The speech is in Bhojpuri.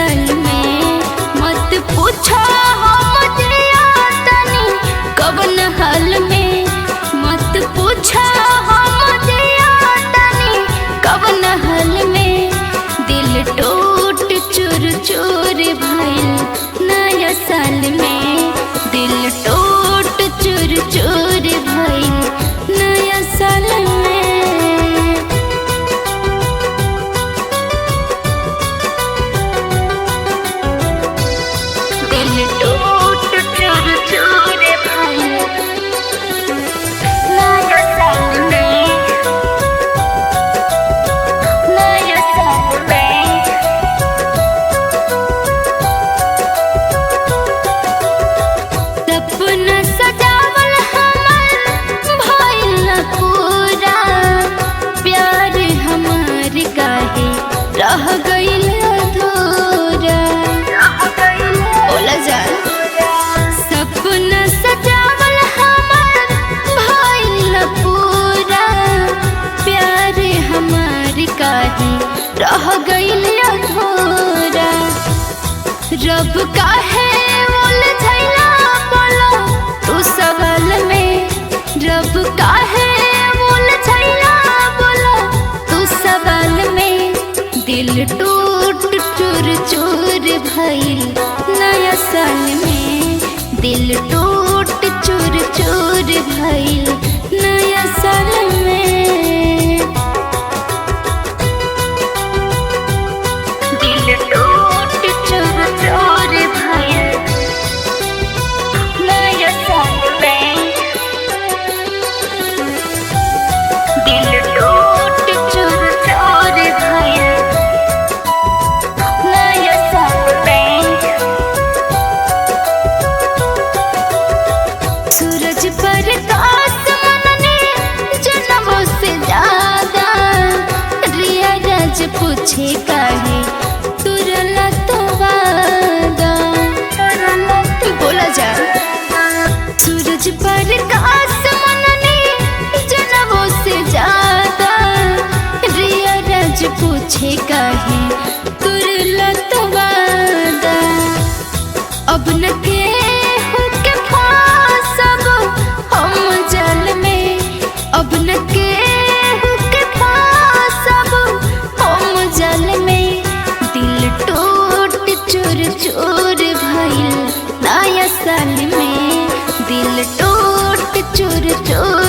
साल में मत पूछो हम जिया तनी कवन हाल में, मत पूछो हम जिया तनी कवन हाल में। दिल टूट चूर चूर भइल नया साल में, दिल टूट चूर चूर भइल नया साल में। दिल टूट चूर चूर भइल नया साल में, नया साल में। सपना सजावल हमर भइल न पूरा, प्यार हमार काहे रह गइल अधूरा। बोला जा सपना सजावल हमर भइल न पूरा, प्यार हमार काहे रह गइल अधूरा। रब काहे उलझैला बोलो तू सवाल में, रब काहे उलझैला बोलो तू सवाल में। दिल टूट चूर चूर भइल नया साल में, दिल टूट चूर चूर भइल नया साल में। दिल टूट चूर चूर भइल नया साल में, दिल टूट चूर चूर भइल नया साल में। सूरज प्रकाश मनने जन्मों से ज्यादा, रिया राज पूछे काहे तुरला तो वादा। बोला जा सूरज प्रकाश मनने जन्मों से ज्यादा, रिया राज पूछे काहे तुरला तो वादा। अब न केहू के फांसब हम जाल में, अब न केहू के फांसब हम जाल में। दिल टूट चूर चूर भइल नया साल में, दिल टूट चूर चूर